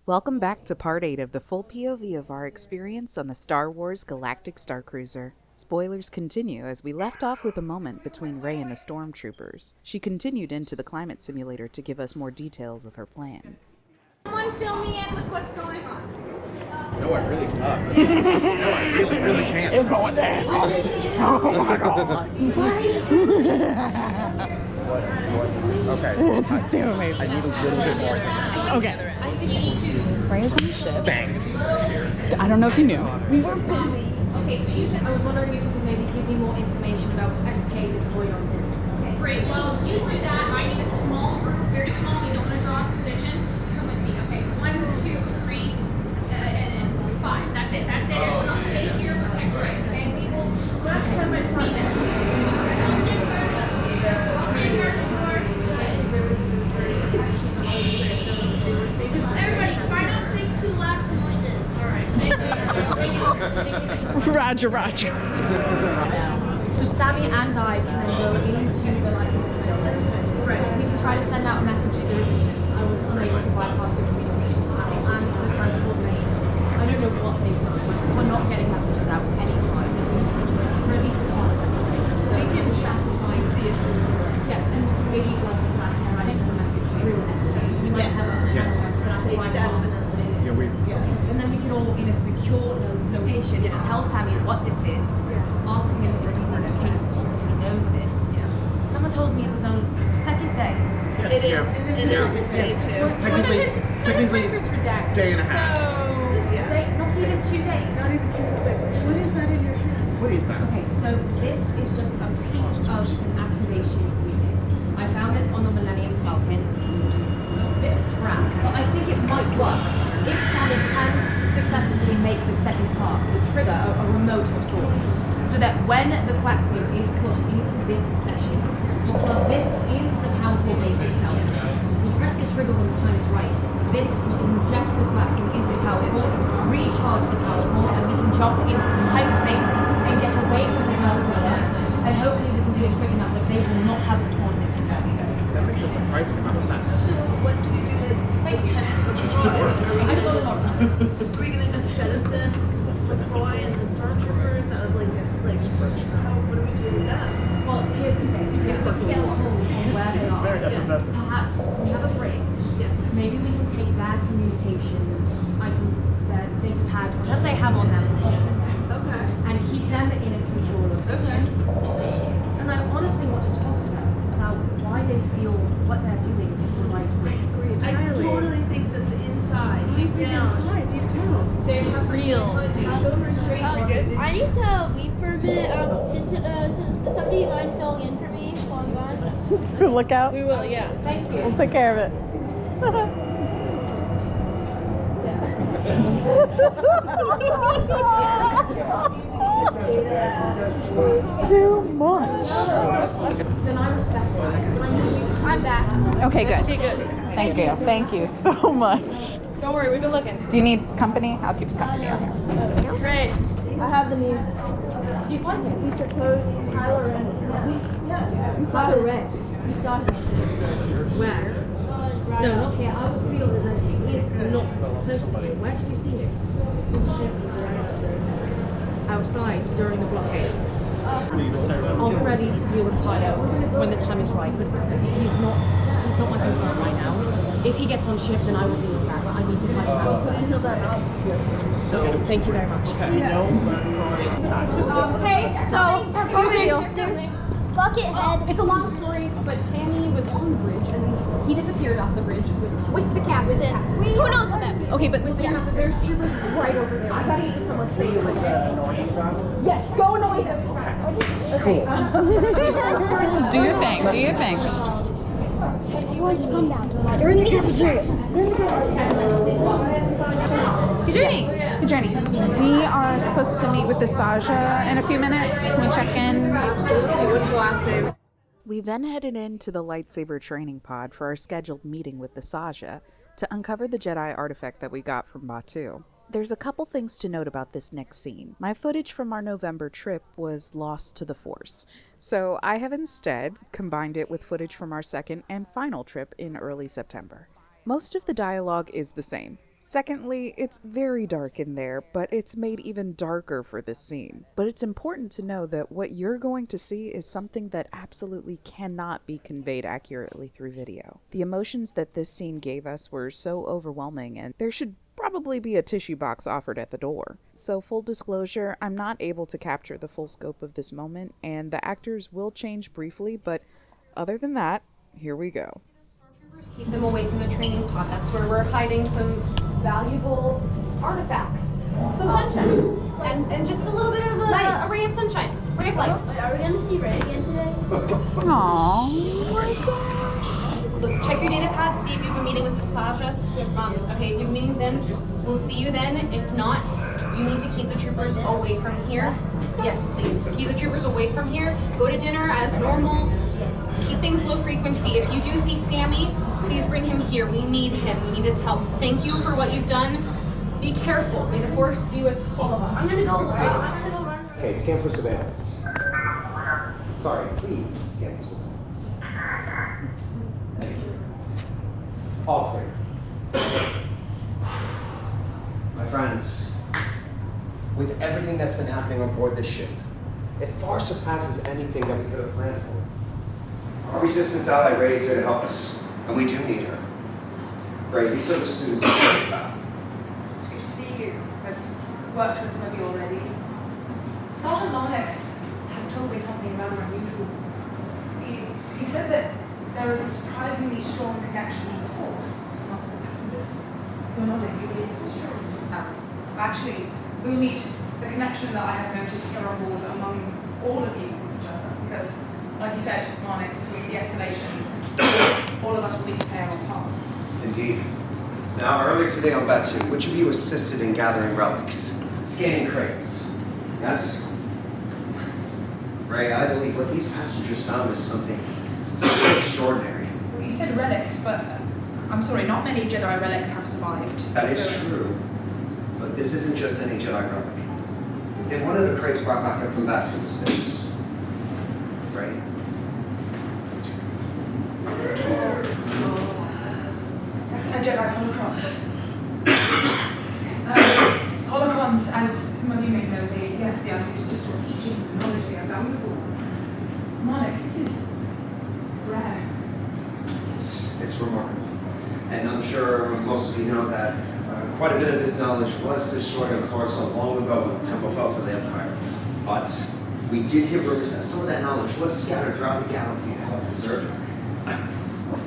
Welcome back to Part 8 of the full POV of our experience on the Star Wars Galactic Starcruiser. Spoilers continue as we left off with a moment between Rey and the stormtroopers. She continued into the climate simulator to give us more details of her plan. Someone fill me in with what's going on. No, I really can't. No, I really can't. It's going down. Oh my god. What? Okay. This is too amazing. I need a little bit more than that. Okay. Rey is on the ship. Thanks. I don't know if you knew. We were busy. Okay, so you said I was wondering if you could maybe give me more information about SK, the droid on board. Okay. Great. Well, if you do that, I need a small group, very small. We don't want to draw suspicion. Come with me. Okay. 1, 2, 3, and 5. That's it. That's it. Everyone else stay here, protect Rey. Okay. We will. Last time I saw this. Everybody, try not to make too loud noises. All right. Roger, Roger. So Sammy and I can then go into the Galactic Starcruiser. Right. We can try to send out a message to the resistance. I was unable to bypass your communications panel and the transport lane. I don't know what they've done. We're not getting messages out any time. For at least a part of it. So we can chat to find see if we're still. Yes, and maybe like a Slack and I send a message through this. Yes. Yeah, we. And then we can all, in a secure location, tell Sammy what this is, ask him if he's even capable, if he knows this. Someone told me it's his own second day. It is day 2. Technically, day and a half. Not even 2 days. Not even 2 days. What is that in your hand? What is that? Okay, so this is just a piece of an activation unit. I found this on the Millennium Falcon. It's a bit of scrap, but I think it might work. If Sammy can successfully make the second part, the trigger a remote of sorts, so that when the quaxium is put into this section, you plug this into the power core base itself. You press the trigger when the time is right. This will inject the quaxium into the power core, recharge the power core, and we can jump into hyperspace and get away from the First Order. And hopefully we can do it quick enough that they will not have the coordinates. That makes a surprising amount of sense. So what do we do with Are we going to just jettison LaCroix and the stormtroopers out of what do we do with that? Well, here's the thing. If we get a hold on where they are, perhaps we have a bridge. Yes. Maybe we can take their communication items, their data pads, whatever they have on them, off of them, Okay. and keep them in a secure location. And I honestly want to talk to them about why they feel what they're doing is the right way. I totally think that the inside, deep down, they have Real. Straight. I need to leave for a minute. Does somebody mind filling in for me while I'm gone? Look out. We will, yeah. Thank you. We'll take care of it. Too much. Then I respect that. I'm back. Okay, good. Okay, good. Thank you. Thank you so much. Don't worry, we've been looking. Do you need company? I'll keep you company out here. Great. I have the need. Do you find it? Future code, Kylo Ren. Yeah. Kylo Ren. You saw him. Where? Right No, up. not here. I would feel there's anything. He is not close to me. Where did you see him? Outside during the blockade. I'm ready to deal with Kylo when the time is right, but he's not my concern right now. If he gets on ship, then I will deal with that, but I need to find Sammy first. So, thank you very much. Okay, so Buckethead. It's a long story, but Sammy was on the bridge and then he disappeared off the bridge with the captain. Who knows about it? Okay, but there's troopers right over there. I gotta use someone for you. Yes, go annoy them. Okay. Do your thing. Do your thing. Everyone just calm down. They're in the cafeteria. Good journey. Good journey. We are supposed to meet with the Saja in a few minutes. Can we check in? What's the last name? We then headed into the lightsaber training pod for our scheduled meeting with the Saja to uncover the Jedi artifact that we got from Batuu. There's a couple things to note about this next scene. My footage from our November trip was lost to the Force, so I have instead combined it with footage from our second and final trip in early September. Most of the dialogue is the same. Secondly, it's very dark in there, but it's made even darker for this scene. But it's important to know that what you're going to see is something that absolutely cannot be conveyed accurately through video. The emotions that this scene gave us were so overwhelming, and there should probably be a tissue box offered at the door. So full disclosure, I'm not able to capture the full scope of this moment, and the actors will change briefly, but other than that, here we go. Keep them away from the training pod. That's where we're hiding some valuable artifacts. Some sunshine. And just a little bit of a ray of sunshine. Ray of light. Are we going to see Ray again today? Aww. Look, check your data pad, see if you've been meeting with the Sasha. Okay, if you're meeting them, we'll see you then. If not, you need to keep the troopers away from here. Yes, please. Keep the troopers away from here. Go to dinner as normal. Keep things low frequency. If you do see Sammy, please bring him here. We need him. We need his help. Thank you for what you've done. Be careful. May the Force be with all of us. I'm gonna go run. Okay, scan for surveillance. Sorry, please scan for surveillance. Thank you. All clear. My friends, with everything that's been happening on board this ship, it far surpasses anything that we could have planned for. Our resistance ally Raithe is here to help us, and we do need her. Ray, these are the students I'm talking about. It's good to see you. I've worked with some of you already. Sergeant Marnix has told me something rather unusual. He said that there is a surprisingly strong connection to the Force amongst the passengers. You're nodding, this is true. Actually, we'll need the connection that I have noticed here on board among all of you with each other, because like you said, Marnix, with the escalation, all of us will need to play our part. Indeed. Now, earlier today on Batu, which of you assisted in gathering relics? Scanning crates? Yes? Ray, I believe what these passengers found is something so extraordinary. Well, you said relics, but I'm sorry, not many Jedi relics have survived. That is true. But this isn't just any Jedi relic. Then one of the crates brought back up from Batu was this. Right? That's a Jedi holocron. Yes, holocrons, as some of you may know, they are used to sort of teachings and knowledge. They are valuable. Marnix, this is rare. It's remarkable. And I'm sure most of you know that quite a bit of this knowledge was destroyed on Coruscant long ago when the Temple fell to the Empire. But we did hear rumors that some of that knowledge was scattered throughout the galaxy to help preserve it.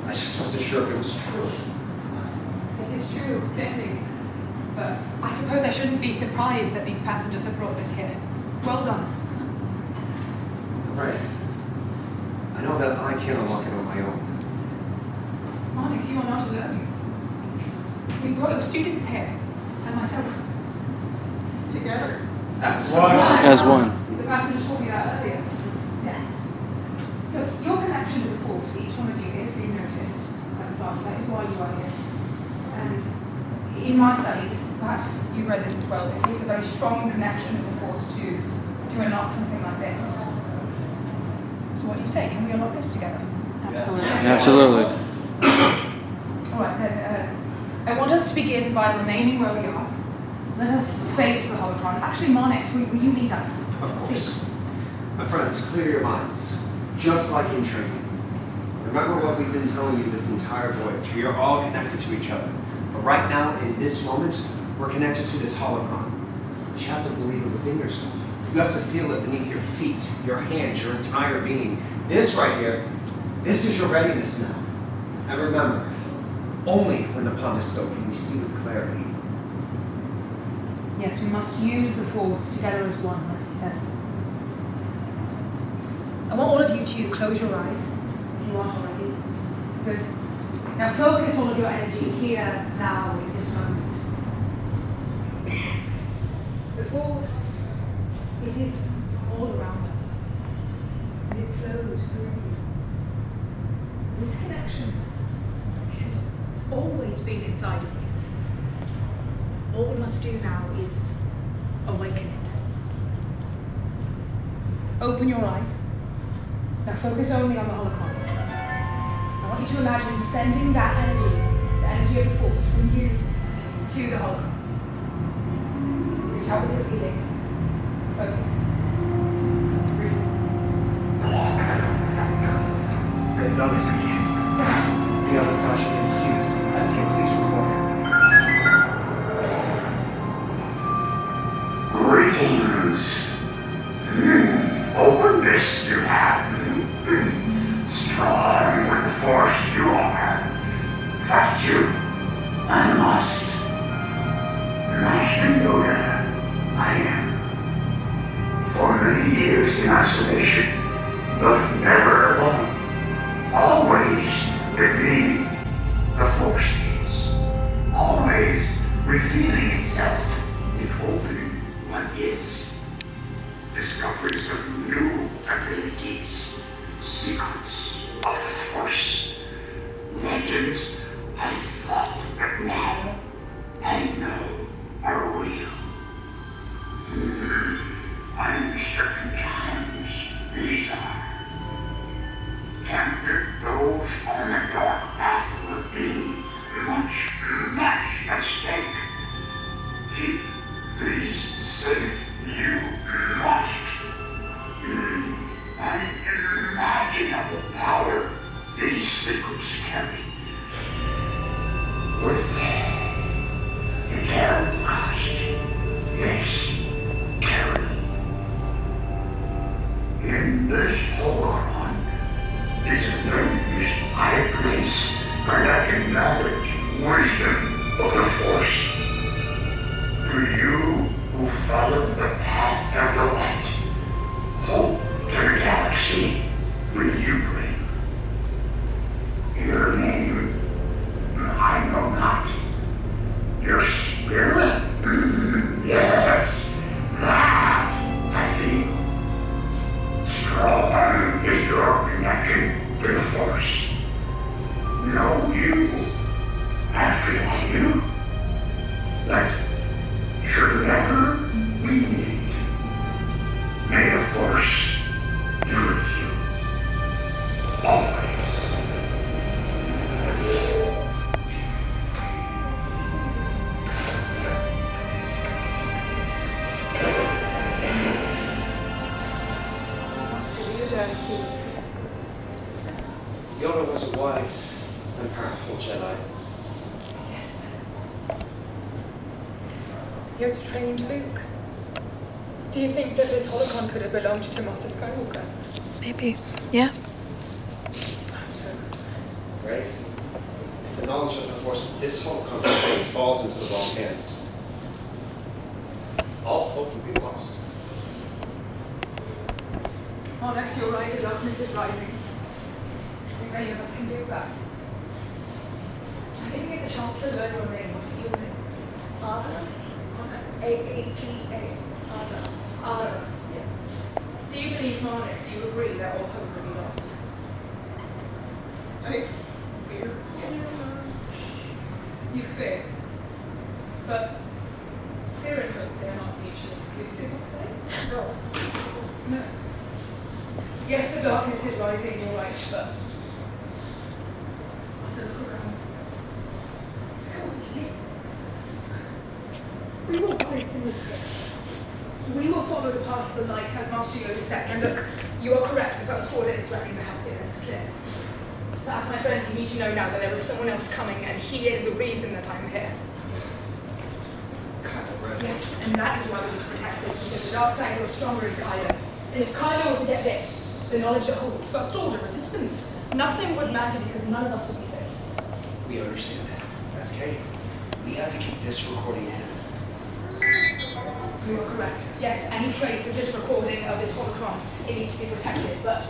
I just wasn't sure if it was true. It is true, clearly. But I suppose I shouldn't be surprised that these passengers have brought this here. Well done. Right. I know that I can't unlock it on my own. Marnix, you are not alone. We brought your students here, and myself. Together. As one. The passengers told me that earlier. Yes. Look, your connection to the Force, each one of you, has been noticed by the Sergeant. That is why you are here. And in my studies, perhaps you've read this as well, it takes a very strong connection to the Force to unlock something like this. So what do you say? Can we unlock this together? Absolutely. Alright, then, I want us to begin by remaining where we are. Let us face the holocron. Actually, Marnix, will you lead us? Of course. My friends, clear your minds. Just like in training. Remember what we've been telling you this entire voyage. We are all connected to each other. But right now, in this moment, we're connected to this holocron. But you have to believe it within yourself. You have to feel it beneath your feet, your hands, your entire being. This right here, this is your readiness now. And remember, only when upon us so can we see with clarity. Yes, we must use the Force together as one, like you said. I want all of you to close your eyes, if you aren't already. Good. Now focus all of your energy here, now, in this moment. The Force, it is all around us. And it flows through you. This connection, it has always been inside of you. All we must do now is awaken it. Open your eyes. Now focus only on the holocron. I want you to imagine sending that energy, the energy of the Force, from you to the hologram. Reach out with your feelings. Focus. Breathe. It's on his knees. The other Sasha didn't see this. SK, please record. Greetings. Open this you have. Strong with the force you are. Trust you. I must. Master Yoda, I am. For many years in isolation, but never alone. Always with me, the force is. Always revealing itself if open what is. Discoveries of new abilities, secrets of the force, legends I thought but now I know are real. Uncertain times these are. Tempted those on the dark path will be much at stake. Keep these safe, you must. Unimaginable power these secrets carry. With a terrible cost. Yes, terrible. In this hologram is a nameless high place collecting knowledge, wisdom of the Force. To you who follow the path of the light, hope to the galaxy will you bring. Your name, I know not. Your spirit? Yes, that I feel. Strong is your connection to the Force. Know you after I knew. But should never we meet, may the Force be with you. Always. Yoda was a wise and powerful Jedi. Yes. Yoda trained Luke. Do you think that this holocron could have belonged to Master Skywalker? Maybe. Yeah. So, Right? If the knowledge of the Force this holocron contains falls into the wrong hands, all hope will be lost. Onyx, you're right, the darkness is rising. I think any of us can do that. I didn't get the chance to learn your name. What is your name? Ada. A-A-T-A. Ada. Ada. Yes. Do you believe, Onyx, you agree that all hope will be lost? I fear. Yes. You fear. But fear and hope, they're not mutually exclusive, are they? No. No. Yes, the darkness is rising, you're right, but I don't look around. Come with me. We will rise to meet it. We will follow the path of the light as Master Yoda said. And look, you are correct, the First Order is threatening the house here, that's clear. But as my friends, you need to know now that there is someone else coming, and he is the reason that I'm here. Kylo Ren. Yes, and that is why we need to protect this, because the dark side grows stronger in Kylo. And if Kylo were to get this, the knowledge that holds First Order resistance, nothing would matter because none of us would be safe. We understand that. SK, we have to keep this recording hidden. You are correct. Yes, any trace of this recording of this holocron, it needs to be protected. But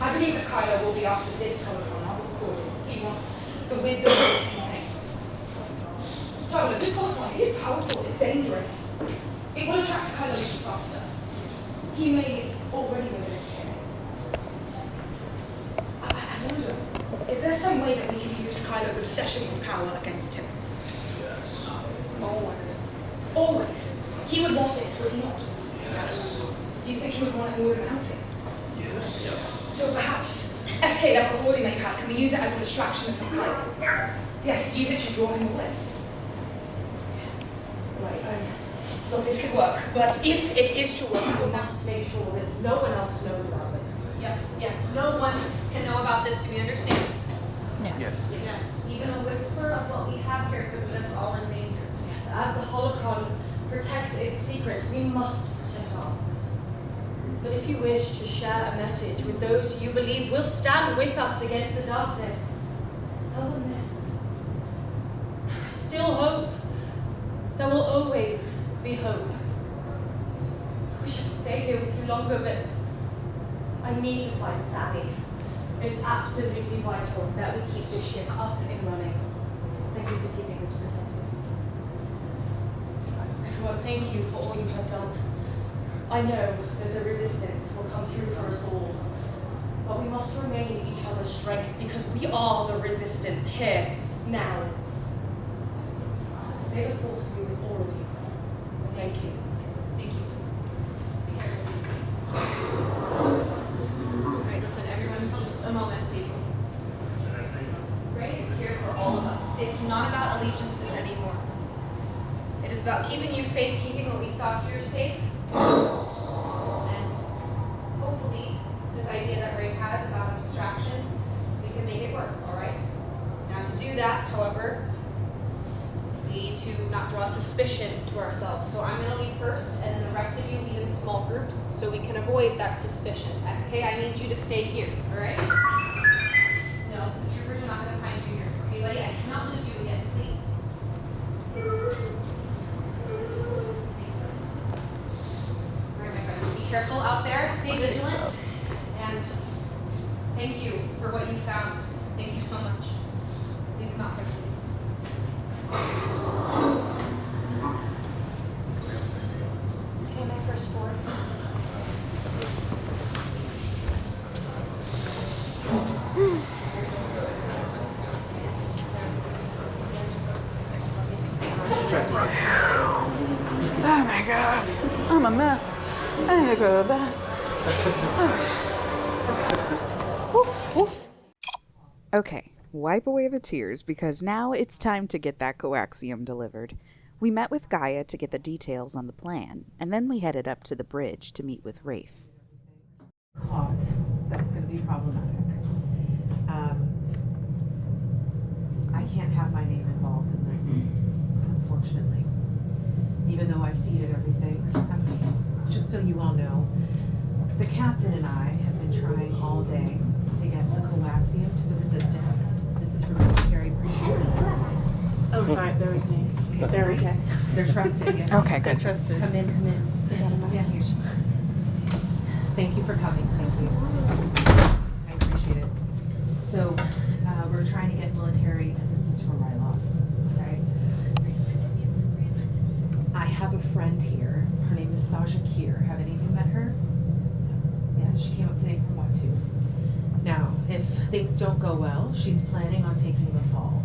I believe that Kylo will be after this holocron, not the recording. He wants the wisdom that this contains. Douglas, this holocron is powerful, it's dangerous. It will attract Kylo even faster. He may already know that it's here. I wonder, is there some way that we can use Kylo's obsession with power against him? Yes. Always. Always. He would want this, would he not? Yes. Do you think he would want it more than without it? Yes. So perhaps, SK, that recording that you have, can we use it as a distraction of some kind? Yes, use it to draw him away. Look, this could work, but if it is to work, we must make sure that no one else knows about this. Yes. No one can know about this. Do we understand? Yes. Yes. Even a whisper of what we have here could put us all in danger. Yes, as the holocron protects its secrets, we must protect ours. But if you wish to share a message with those you believe will stand with us against the darkness, tell them this. There is still hope. There will always be hope. I wish I could stay here with you longer, but I need to find Sammy. It's absolutely vital that we keep this ship up and running. Thank you for keeping us protected. Everyone, thank you for all you have done. I know that the resistance will come through for us all, but we must remain each other's strength because we are the resistance here, now. May the force be with all of you. Thank you. Thank you. Alright, listen, everyone, just a moment, please. Raithe is here for all of us. It's not about allegiances anymore. It is about keeping you safe, keeping what we saw here safe. And hopefully, this idea that Raithe has about a distraction, we can make it work, alright? Now to do that, however, we need to not draw suspicion to ourselves. So I'm gonna lead first, and then the rest of you lead in small groups so we can avoid that suspicion. SK, I need you to stay here, alright? No, the troopers are not gonna find you here. Okay, buddy, I cannot lose you again, please. Alright, my friends, be careful out there, stay vigilant, and thank you for what you found. Thank you so much. Leave them out there. Okay, my first four. Oh my god. I'm a mess. I need to go to bed. Okay, wipe away the tears because now it's time to get that coaxium delivered. We met with Gaia to get the details on the plan, and then we headed up to the bridge to meet with Raithe. Caught. That's going to be problematic. I can't have my name involved in this, unfortunately. Even though I've seeded everything. Just so you all know, the captain and I have been trying all day to get the coaxium to the resistance. This is for military procurement. Oh, sorry, they're with me. They're okay. They're trusted, yes. Okay, good. They're trusted. Come in. Yeah, here. Thank you for coming. Thank you. I appreciate it. So, we're trying to get military assistance from Raithe. Okay? I have a friend here. Her name is Saja Kier. Have any of you met her? Yes, she came up today from Watu. Now, if things don't go well, she's planning on taking the fall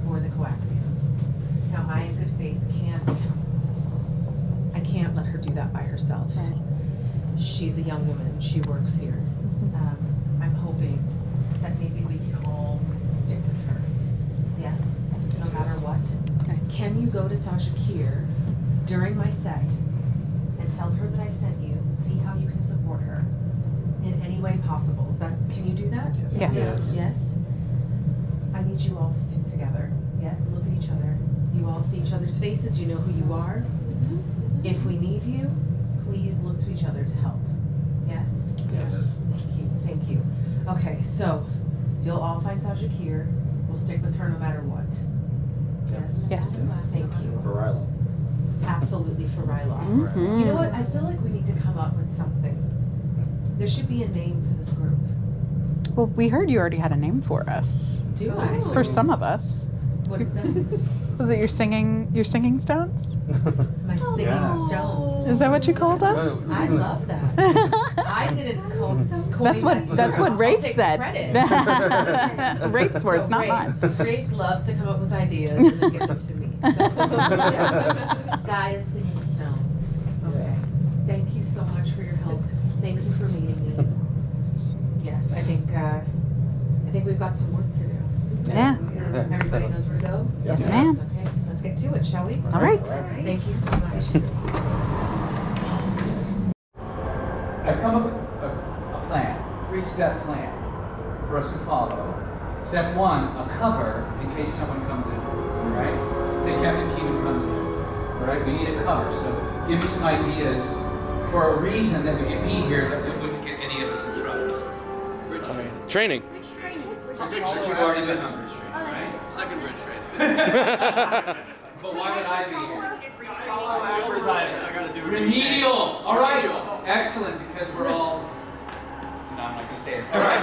for the coaxium. Now, I, in good faith, can't let her do that by herself. Right. She's a young woman. She works here. I'm hoping that maybe we can all stick with her. Yes, no matter what. Okay. Can you go to Saja Kier during my set and tell her that I sent you? See how you can support her in any way possible. Can you do that? Yes. Yes. I need you all to stick together. Yes, look at each other. You all see each other's faces. You know who you are. If we need you, please look to each other to help. Yes? Yes. Thank you. Thank you. Okay, so you'll all find Saja Kier. We'll stick with her no matter what. Yes? Yes. Thank you. For Raithe. Absolutely for Raithe. Mm-hmm. You know what? I feel like we need to come up with something. There should be a name for this group. Well, we heard you already had a name for us. Do I? For some of us. What is that? Was it your singing stones? My singing stones. Is that what you called us? I love that. I didn't call That's what Raithe said. Raith's words, not mine. Raithe loves to come up with ideas and then give them to me. So, yes. Gaia's singing stones. Okay. Thank you so much for your help. Thank you for meeting me. Yes, I think we've got some work to do. Yeah. Everybody knows where to go? Yes, ma'am. Okay, let's let's get to it, shall we? All right. Thank you so much. I've come up with a plan, 3-step plan for us to follow. Step 1, a cover in case someone comes in, all right? Say Captain Keenan comes in, all right? We need a cover, so give me some ideas for a reason that we could be here that it wouldn't get any of us in trouble. Training. But you've already been on bridge training, right? Second bridge training. But why would I be here? I gotta do Remedial! All right! Excellent, because we're all... No, I'm not going to say it. All right.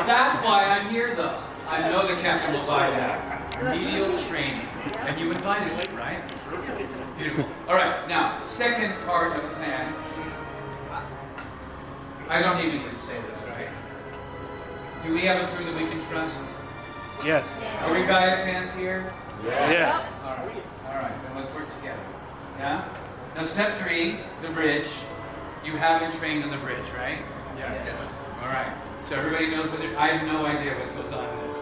That's why I'm here, though. I know the captain will buy that. Remedial training. And you invited me, right? Beautiful. All right, now, second part of the plan. I don't even need to say this, right? Do we have a crew that we can trust? Yes. Are we Gaya fans here? Yeah. All right, then let's work together. Yeah? Now, step 3, the bridge. You have been trained on the bridge, right? Yes. All right. So everybody knows what I have no idea what goes on in this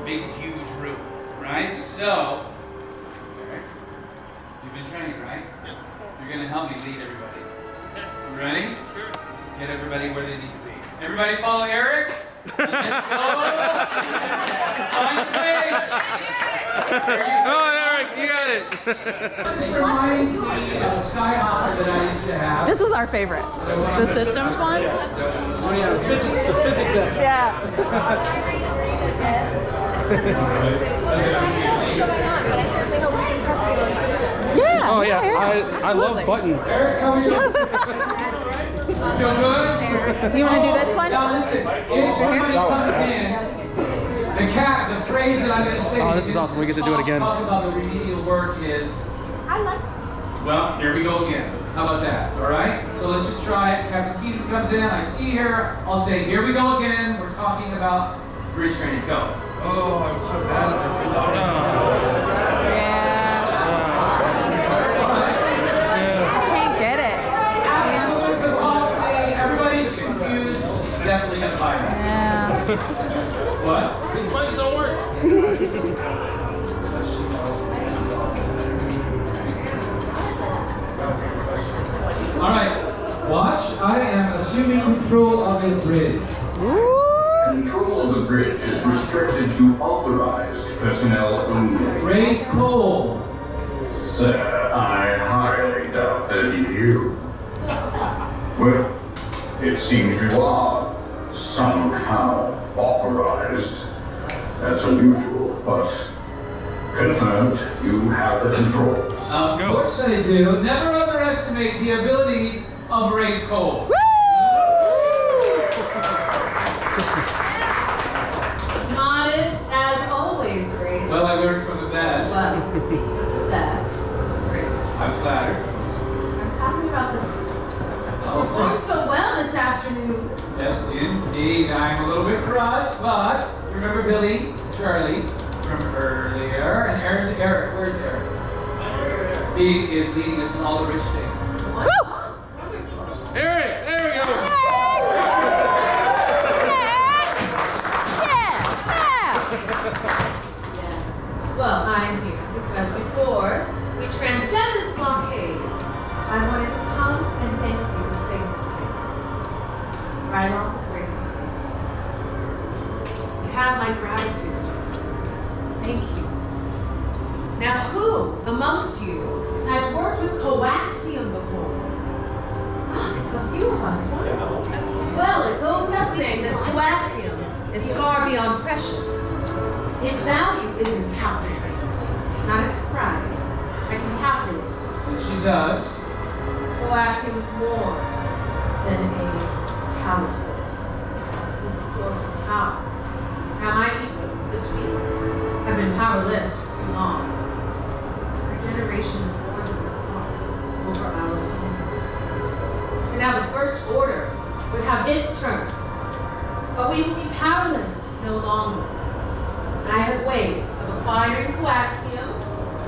big, huge room, right? So, Eric, you've been trained, right? Yes. You're going to help me lead everybody. You ready? Sure. Get everybody where they need to be. Everybody follow Eric. Let's go. Find place. Oh, Eric, you got it. This reminds me of a Skyhopper that I used to have. This is our favorite. The systems one? Oh yeah, the fidget desk. Yeah. Yeah. Oh yeah, I love buttons. Eric, how are you? Feel good? You want to do this one? Now listen, if somebody comes in, the phrase that I'm going to say. Oh, this is awesome. We get to do it again. Talk about the remedial work is. I like. Well, here we go again. How about that? All right. So let's just try it. Captain Keaton comes in. I see her. I'll say, here we go again. We're talking about bridge training. Go. Oh, I'm so bad at it. I can't get it. Absolutely. Everybody's confused. Definitely gonna buy it. Yeah. What? These buttons don't work. All right. Watch. I am assuming control of this bridge. Control of the bridge is restricted to authorized personnel only. Raithe Cole. Sir, I highly doubt that you... Well, it seems you are somehow authorized. That's unusual, but confirmed you have the controls. Of course I do. Never underestimate the abilities of Raithe Cole. Modest as always, Raithe. Well, I learned from the best. Well, the best. I'm flattered. I'm talking about the performed so well this afternoon. Yes, indeed. I'm a little bit crushed, but remember Billy, Charlie from earlier, and Eric. Where's Eric? He is leading us in all the rich things. Eric, there we go. Well, I'm here because before we transcend this blockade, I wanted to come and thank you face to face. Right off this radio team. You have my gratitude. Thank you. Now, who amongst you has worked with coaxium before? A few of us, right? Well, it goes without saying that coaxium is far beyond precious. Its value is incalculable. Not a surprise. I can calculate. She does. Coaxium is more than a power source. It's a source of power. Now, my people, the tweet, have been powerless for too long. For generations, wars have been fought over our land. And now the First Order would have its turn. But we will be powerless no longer. I have ways of acquiring coaxium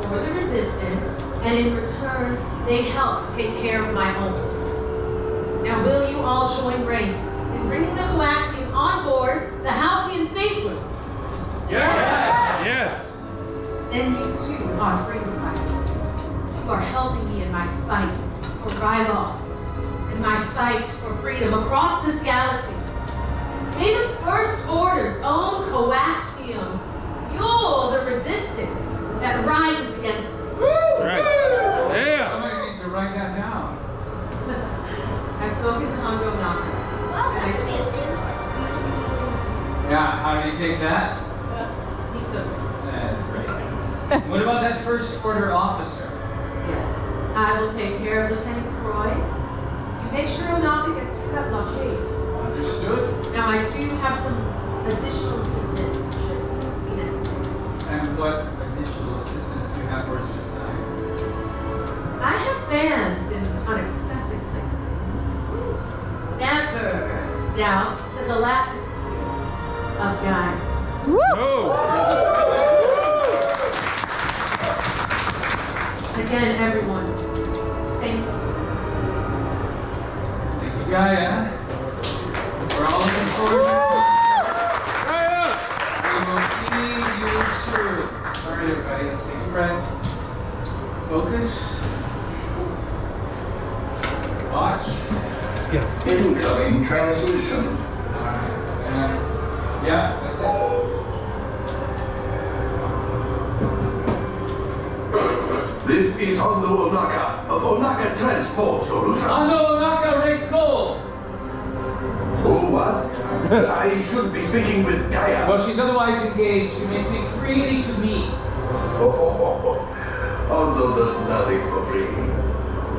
for the resistance, and in return, they help to take care of my own. Now, will you all join Raithe in bringing the coaxium on board the Halcyon safely? Yes. Yes. then you too are freedom fighters. You are helping me in my fight for Raithe, in my fight for freedom across this galaxy. May the First Order's own coaxium fuel the resistance that rises against it. Right. Yeah. Somebody needs to write that down. I've spoken to Hondo Onaka. Well, that's to be a thing. Yeah, how did he take that? He took it. What about that First Order officer? Yes, I will take care of Lieutenant Croy. You make sure Onaka gets through that blockade. Understood. Now, I do have some additional assistance should it be necessary. And what additional assistance do you have for us this time? I have fans in unexpected places. Never doubt the Galactic of Gaya. Again, everyone, thank you. Thank you, Gaya. We're all looking forward to it. We will see you soon. All right, everybody, let's take a breath. Focus. Watch. Let's go. Incoming transmission. All right. And yeah, that's it. This is Hondo Onaka of Onaka Transport Solutions. Hondo Onaka, Raithe Cole. Oh, what? I should be speaking with Gaya. Well, she's otherwise engaged. You may speak freely to me. Hondo does nothing for free.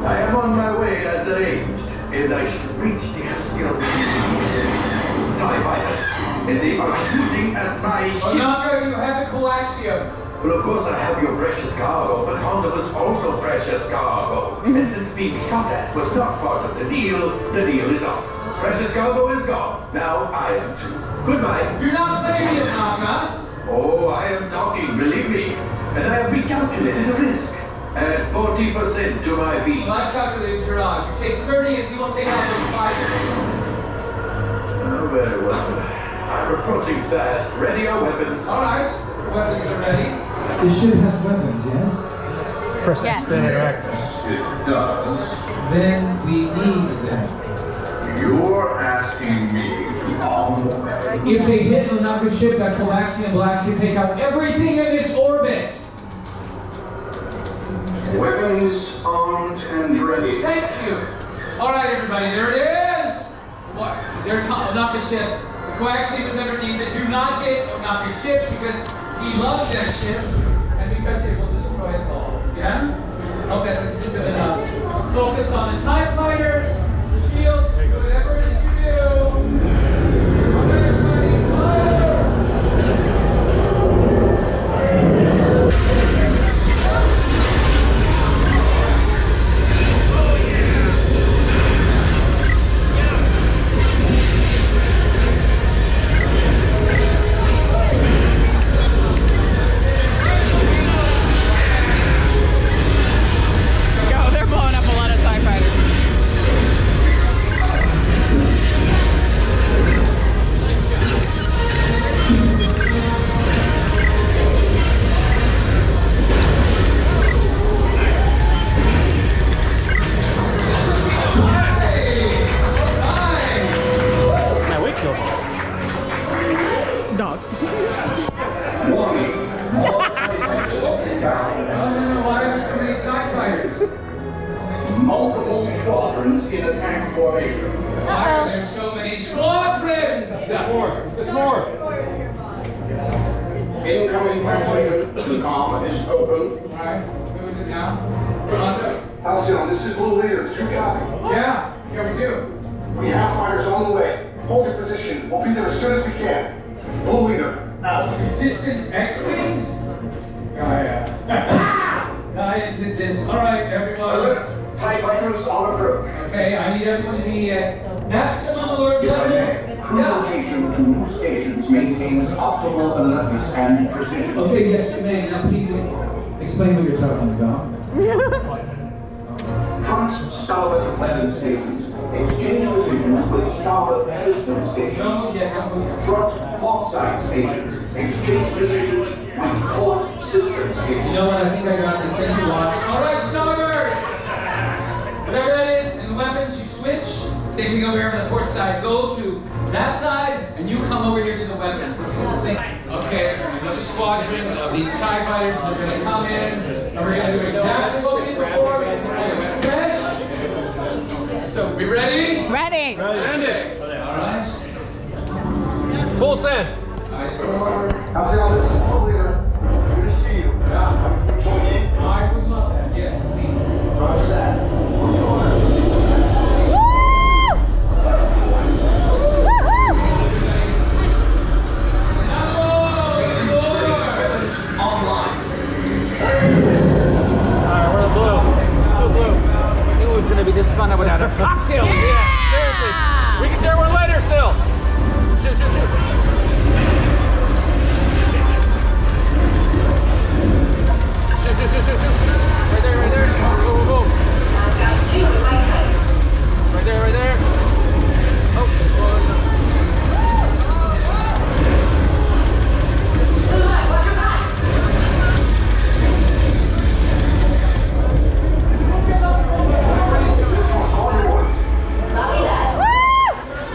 I am on my way as arranged, and I should reach the Halcyon TIE fighters, and they are shooting at my ship. Onaka, you have the coaxium. Well, of course I have your precious cargo, but Hondo was also precious cargo. And since being shot at was not part of the deal is off. Precious cargo is gone. Now I am too. Goodbye. You're not playing it, Onaka. Oh, I am talking, believe me. And I have recalculated the risk. Add 40% to my fee. Well, I've calculated your odds. You take 30 and we will take out those fighters. Oh, very well. I'm approaching fast. Ready your weapons. All right. Your weapons are ready. This ship has weapons, yes? Press X to interact. It does. Then we need them. You're asking me to arm them. If they hit Onaka's ship, that coaxium blast can take out everything in this orbit. Weapons armed and ready. Thank you. All right, everybody, there it is. What? There's Onaka's ship. The coaxium is underneath it. Do not hit Onaka's ship because he loves that ship and because it will destroy us all. Yeah? I hope that's incentive enough. Focus on the TIE fighters, the shields, whatever it is you do. Okay, everybody, fire! Go, they're blowing up a lot of TIE fighters. My weight killed me. Dog. Warning. More TIE fighters inbound. Why are there so many TIE fighters? Multiple squadrons in attack formation. Why are there so many squadrons? There's more. Incoming transmission. The comm is open. Alright, who is it now? Hondo? Halcyon, this is Blue Leader. Do you copy? Yeah, we do. We have fighters on the way. Hold your position. We'll be there as soon as we can. Blue Leader, out. Resistance X-Wings? Gaya. Gaya did this. Alright, everyone. Alert. TIE fighters on approach. Okay, I need everyone to be at maximum alert level. Crew location to stations maintains optimal alertness and precision. Okay, yes, you may. Now please explain what you're talking about. Front starboard weapon stations. Exchange positions with starboard system stations. Front port side stations. Exchange positions with port You know what? I think I got this. Thank you, watch. All right, starboard. Whatever that is, and the weapons, you switch. Same thing over here on the port side. Go to that side, and you come over here to the weapons. Let's do the same. Okay, another squadron of these TIE fighters. They're going to come in, and we're going to do exactly what we did before. We're going to do fresh. So, we ready? Ready. Send it. All right. Full send. Nice. How's it going? Good to see you. Yeah. Join in. I would love that. Yes, please. Roger that. Alright, we're the blue. Too blue. I knew it was gonna be this fun without a cocktail. Yeah, seriously. We can share one later still. Shoot, shoot, shoot. Shoot, shoot, shoot, shoot, shoot. Right there, right there. Boom, boom, boom. Right there, right there. Oh,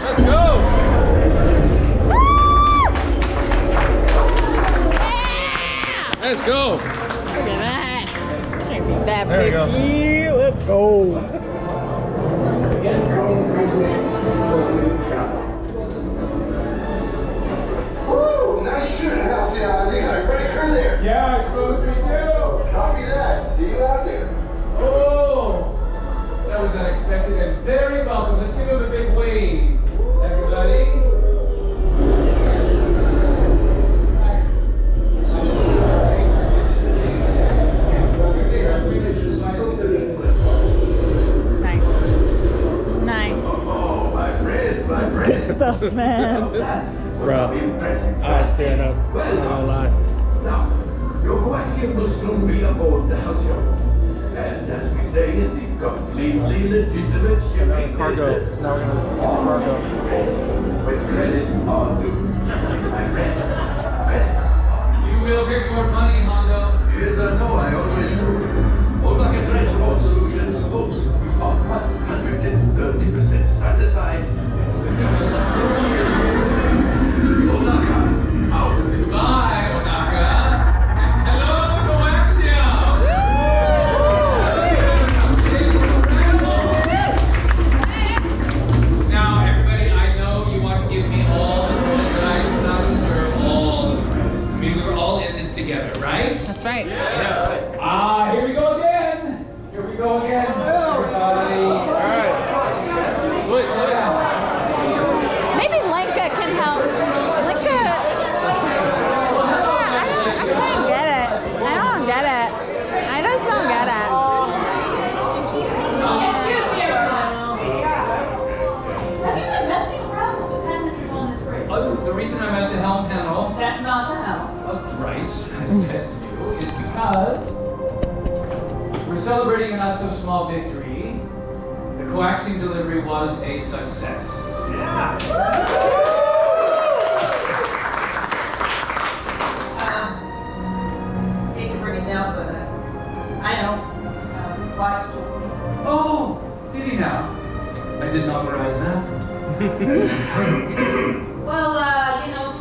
let's go. Let's go. Look at that. Can't beat that, There we go. baby. Let's go. Woo! Nice shooting, Halcyon. You got a great crew there. Yeah, it's supposed to be too. Copy that. See you out there. Oh, that was unexpected and very welcome. Let's give him a big wave, everybody. Nice. Nice. Oh, my friends, my friends. Good stuff, man. Bro, I stand up. I'm not gonna lie. Now, your coaxium will soon be aboard the Halcyon. And as we say in the completely legitimate shipping Cargo. business, Now we're gonna get all cargo. credits when credits are due. My friends, credits are due. You will get your money, Hondo. Yes, I know, I always do. Onaka Transport Solutions hopes you are 130% satisfied. Onaka, out. Goodbye, Onaka. And hello, Coaxium. Now, everybody, I know you want to give me all the credit, but I do not deserve all the credit. I mean, we were all in this together, right? That's right. Here we go again. Here we go again, everybody. Alright. Switch, switch. Maybe Lenka can help. Lenka. Yeah, I can't get it. I don't get it. I just don't get it. Excuse me, everyone. Have you been messing around with the passengers on this bridge? The reason I'm at the helm panel, That's not the helm. right, as tested you, is because we're celebrating a not so small victory. The coaxium delivery was a success. Hate to bring it down, but I know. Watched you. Oh, did he now? I didn't authorize that. Well,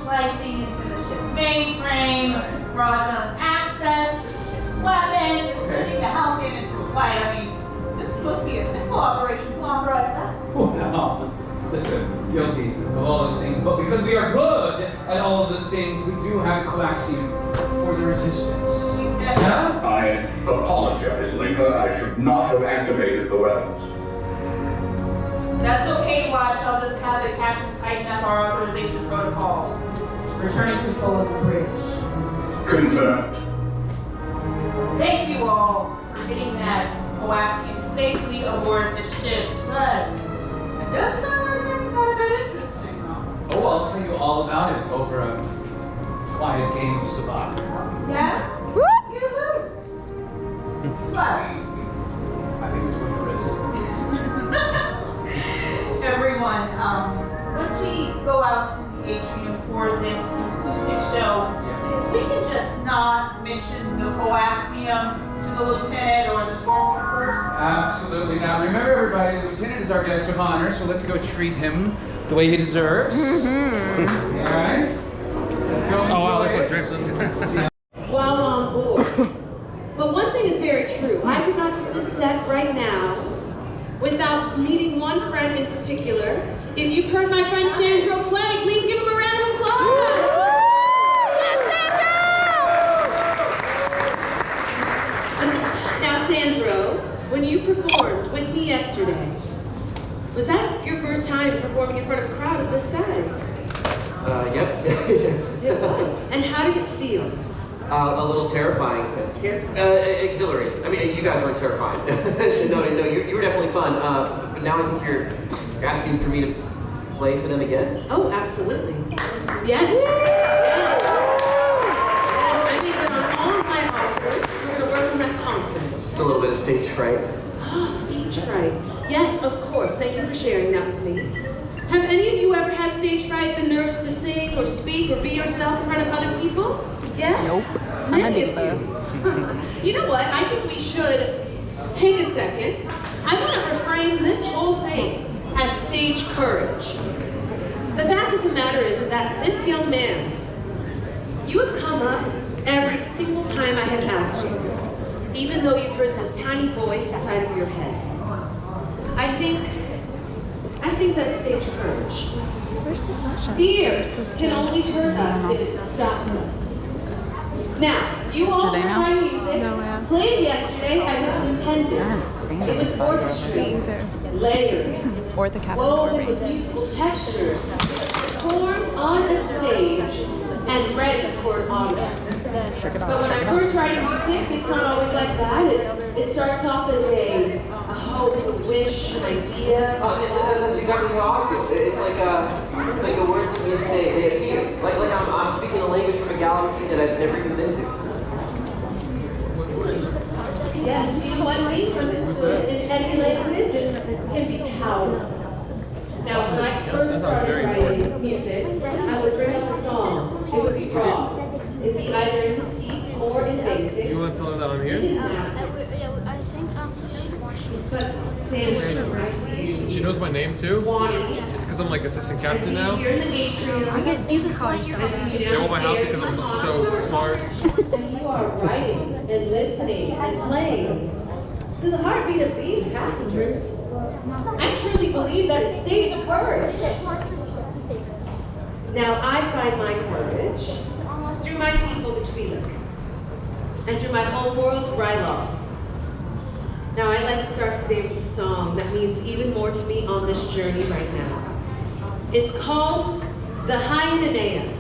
slicing into the ship's mainframe, fraudulent access to the ship's weapons, and sending the Halcyon into a fight. I mean, this is supposed to be a simple operation. Who authorized that? Oh, no. Listen, guilty of all those things, but because we are good at all of those things, we do have coaxium for the resistance. Yeah? I apologize, Linka. I should not have activated the weapons. That's okay, Watch. I'll just have the captain tighten up our authorization protocols. Returning control of the bridge. Confirmed. Thank you all for getting that coaxium safely aboard the ship. But it does sound like it's got a bit interesting, huh? Oh, I'll tell you all about it over a quiet game of Sabbat. Yeah? You lose. Plus. I think it's worth the risk. Everyone, once we go out in the atrium for this acoustic show, if we can just not mention the coaxium to the lieutenant or the stormtroopers. Absolutely not. Remember, everybody, the lieutenant is our guest of honor, so let's go treat him the way he deserves. Mm-hmm. All right? Let's go. Oh, wow, enjoy look what it. drinks. While on board. But one thing is very true. I could not do this set right now without meeting one friend in particular. If you've heard my friend Sandro play, please give him a round of applause. Now, Sandro, when you performed with me yesterday, was that your first time performing in front of a crowd of this size? Yep. It was. And how did it feel? A little terrifying. Exhilarating. I mean, you guys weren't terrifying. no, you were definitely fun. But now I think you're asking for me to play for them again? Oh, absolutely. Yes. I mean, on all of my offers, we're going to work on that confidence. Just a little bit of stage fright. Oh, stage fright. Yes, of course. Thank you for sharing that with me. Have any of you ever had stage fright, been nervous to sing or speak or be yourself in front of other people? Yes? Nope. Many of you. You know what? I think we should take a second. I want to reframe this whole thing as stage courage. The fact of the matter is that this young man, you have come up every single time I have asked you, even though you've heard this tiny voice inside of your head. I think that's stage courage. Where's the Sasha? Fear can only hurt us if it stops us. Now, you all heard my music, played yesterday as it was intended. It was orchestrated, layered, or the woven with musical textures, formed on the stage, and ready for an audience. But when I'm first writing music, it's not always like that. It starts off as a hope, a wish, an idea. That's exactly how I feel. It's like the words of music, they appear. Like I'm speaking a language from a galaxy that I've never even been to. Yes, you know what? Being understood in any language can be powerful. Now, when I first started writing music, I would bring up a song. It would be raw. It'd be either in Matisse or in basic. You want to tell her that I'm here? But Sandra, I see you. She knows my name too? Wanting. It's because I'm like assistant captain now. You're in the atrium. You can call yourself that. They want my help because I'm so smart. And you are writing and listening and playing to the heartbeat of these passengers. I truly believe that it's stage courage. Now I find my courage through my people, the Twi'lek, and through my home world, Raithe. Now I'd like to start today with a song that means even more to me on this journey right now. It's called The Hyananea.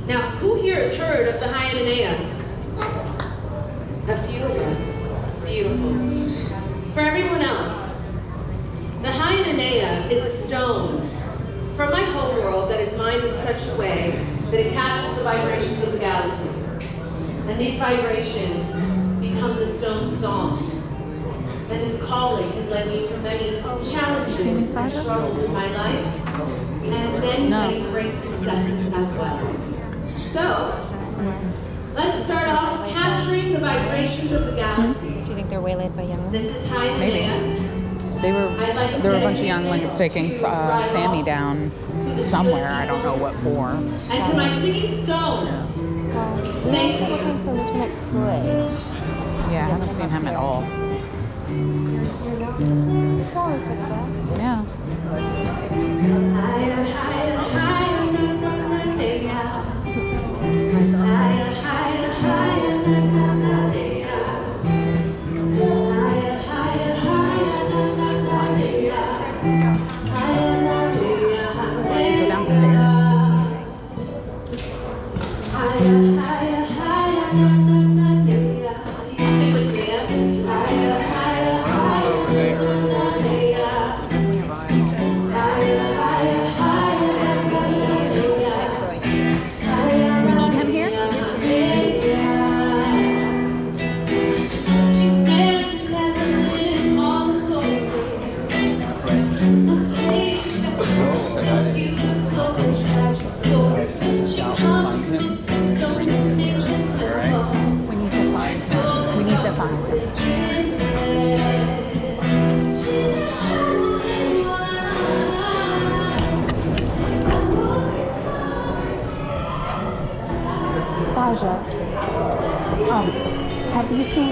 Now, who here has heard of the Hyananea? A few of us. Beautiful. For everyone else, the Hyananea is a stone from my home world that is mined in such a way that it captures the vibrations of the galaxy. And these vibrations become the stone's song. And this calling has led me through many challenges and struggles in my life, and many great successes as well. So, let's start off with capturing the vibrations of the galaxy. Do you think they're waylaid by young ones? This is Hyananea. Maybe. There were a bunch of younglings taking Sammy down somewhere. I don't know what for. And to my singing stones, thank you. Looking for Lieutenant Clay. Yeah, I haven't seen him at all. Yeah. Go downstairs.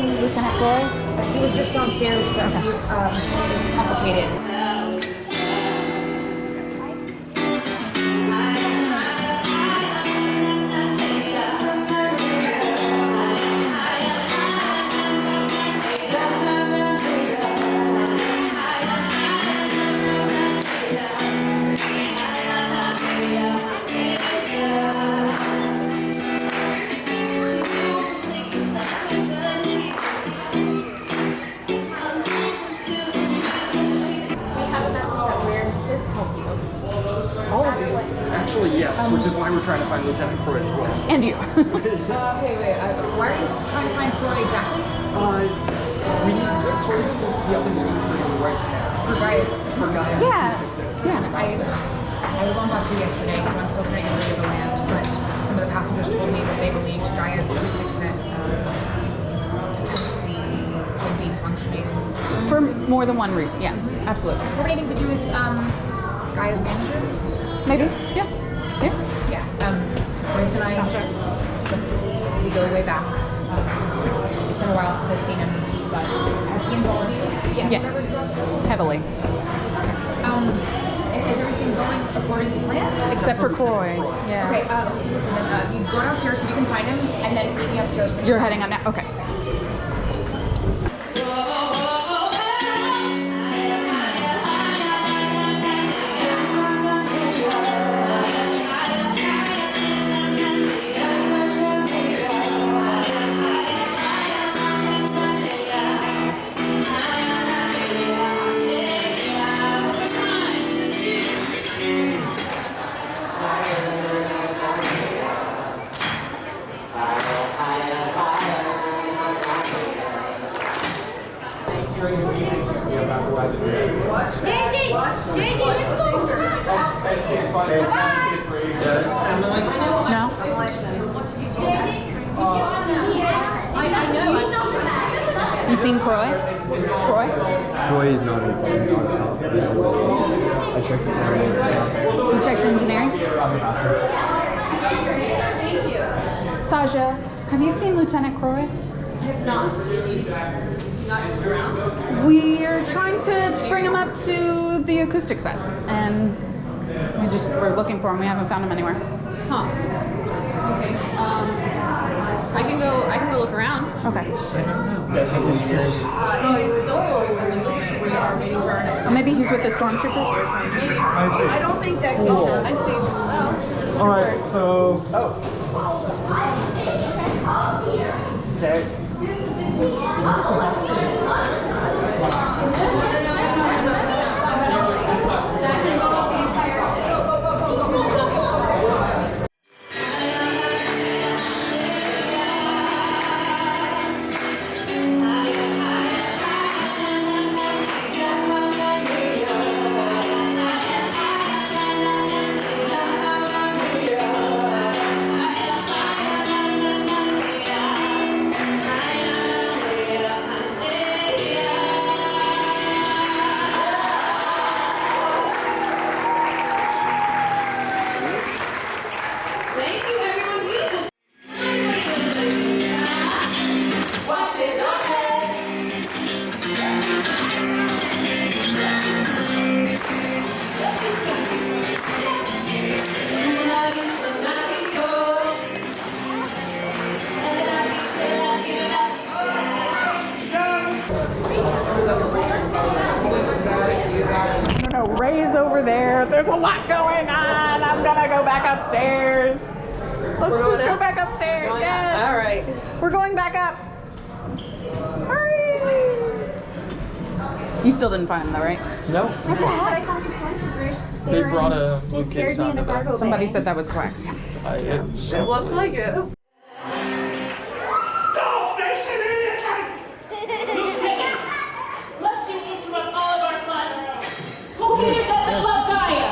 seen Lieutenant Roy? He was just downstairs, but it's complicated. Actually, yes, which is why we're trying to find Lieutenant Croy as well. And you. Wait. Why are you trying to find Croy exactly? We need Croy's supposed to be up in the atrium right now. For Gaya's acoustics. Yeah. I was on Batu yesterday, so I'm still trying to lay of the land, but some of the passengers told me that they believed Gaya's acoustic set potentially could be functioning. For more than one reason, yes, absolutely. Does that have anything to do with Gaya's manager? Maybe, yeah. Raithe and I, we go way back. It's been a while since I've seen him, but has he involved you? Yes, heavily. Is everything going according to plan? Except for Croy. Yeah. Okay, listen, then you go downstairs if you can find him, and then meet me upstairs. You're heading up now? Okay. You seen Croy? Croy is not on top. I checked it. You checked engineering? Thank you. Saja, have you seen Lieutenant Croy? I have not. Is he not around? We're trying to bring him up to the acoustic set, and we're looking for him. We haven't found him anywhere. Huh. Okay. I can go look around. Okay. That's how engineering is. Oh, he's still we are waiting for our next. Maybe he's with the stormtroopers. I see. I don't think that Cool. I see. Oh. All right, so. Okay. Ray's over there. There's a lot going on. I'm gonna go back upstairs. Let's just go back upstairs. Yes. All right. We're going back up. Hurry. You still didn't find him though, right? No. What the heck? I called some stormtroopers. They brought a They scared me in the cargo bay. Somebody said that was Quacks. It looks like it. Stop this immediately! Lieutenant, lest you interrupt all of our fun. Who can you let us love Gaia?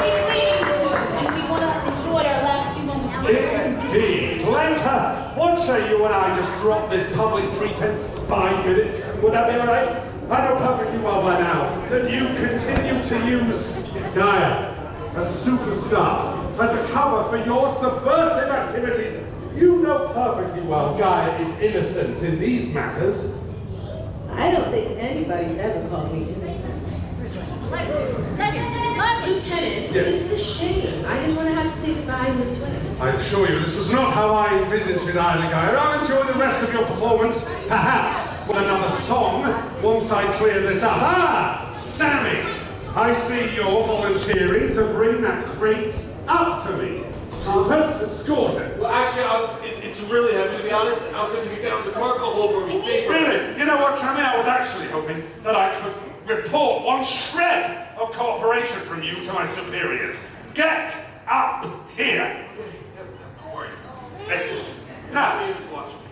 She's leaving soon, and we want to enjoy our last few moments here. Indeed. Lenka, what say you and I just drop this public pretense 5 minutes? Would that be alright? I know perfectly well by now that you continue to use Gaia, a superstar, as a cover for your subversive activities. You know perfectly well Gaia is innocent in these matters. I don't think anybody's ever called me innocent. Lieutenant, Yes. this is a shame. I didn't want to have to say goodbye this way. I assure you, this was not how I envisaged it either, Gaia. I'll enjoy the rest of your performance, perhaps with another song, once I clear this up. Ah, Sammy! I see you're volunteering to bring that crate up to me. Let's escort it. Well, actually, it's really heavy, to be honest. I was going to get out of the cargo hold where we stay. Really? You know what, Sammy? I was actually hoping that I could report one shred of cooperation from you to my superiors. Get up here! Excellent. Now,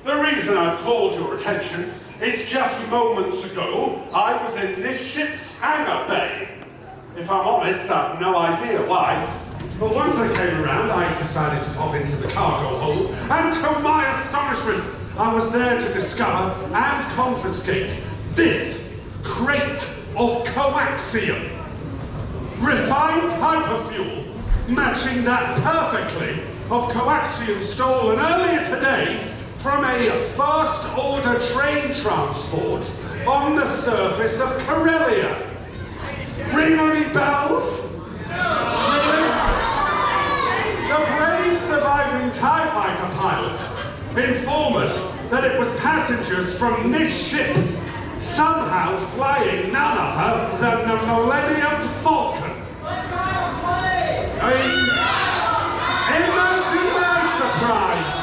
the reason I've called your attention is just moments ago, I was in this ship's hangar bay. If I'm honest, I've no idea why. But once I came around, I decided to pop into the cargo hold, and to my astonishment, I was there to discover and confiscate this crate of coaxium. Refined hyperfuel, matching that perfectly, of coaxium stolen earlier today from a first-order train transport on the surface of Corellia. Ring any bells? The brave surviving TIE fighter pilots inform us that it was passengers from this ship somehow flying none other than the Millennium Falcon. Imagine my surprise!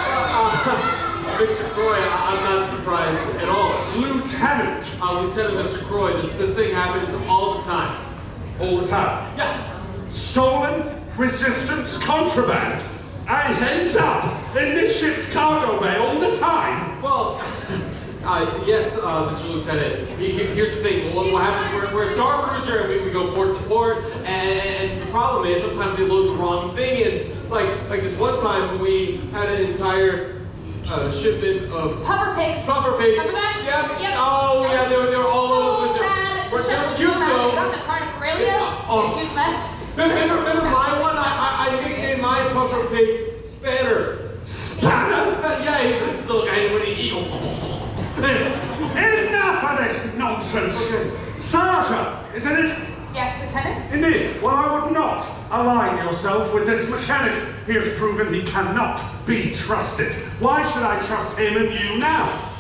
Mr. Croy, I'm not surprised at all. Lieutenant! Lieutenant Mr. Croy, this thing happens all the time. All the time? Yeah. Stolen, resistance, contraband. I heads up in this ship's cargo bay all the time. Well, yes, Mr. Lieutenant. Here's the thing. What happens? We're a Starcruiser, and we go port to port. And the problem is sometimes they load the wrong thing. And like this one time, we had an entire shipment of puffer pigs. Puffer pigs. Remember that? Yep. Yep. Oh yeah, they were all over. They're cute though. They got in the car to Corellia. Cute mess. Remember my one? I nicknamed my puffer pig Spanner. Spanner? Yeah, he's a little guy when he eats. Enough of this nonsense! Sarja, isn't it? Yes, Lieutenant. Indeed. Well, I would not align yourself with this mechanic. He has proven he cannot be trusted. Why should I trust him and you now?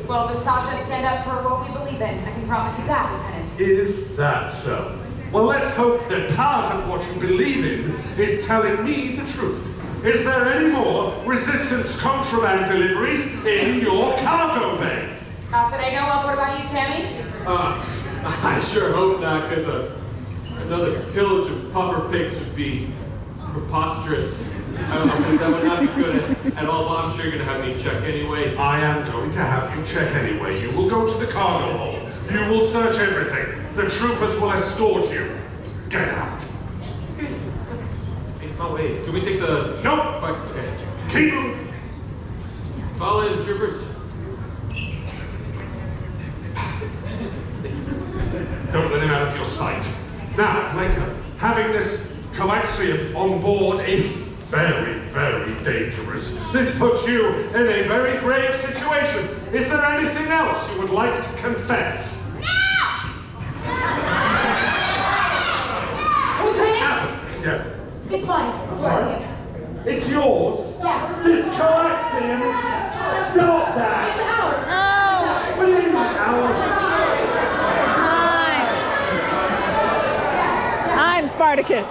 Well, does Sasha stand up for what we believe in? I can promise you that, Lieutenant. Is that so? Well, let's hope that part of what you believe in is telling me the truth. Is there any more resistance contraband deliveries in your cargo bay? Not that I know of. What about you, Sammy? I sure hope not, because another pillage of puffer pigs would be preposterous. That would not be good at all, but I'm sure you're going to have me check anyway. I am going to have you check anyway. You will go to the cargo hold. You will search everything. The troopers will escort you. Get out. Oh, wait. Can we take the... Nope. Okay. Keep moving. Follow in, troopers. Don't let him out of your sight. Now, later, having this coaxium on board is very, very dangerous. This puts you in a very grave situation. Is there anything else you would like to confess? Yes. It's mine. I'm sorry? It's yours? Yeah. This coaxium? Stop that! It's ours. What do you mean, ours? I'm Spartacus.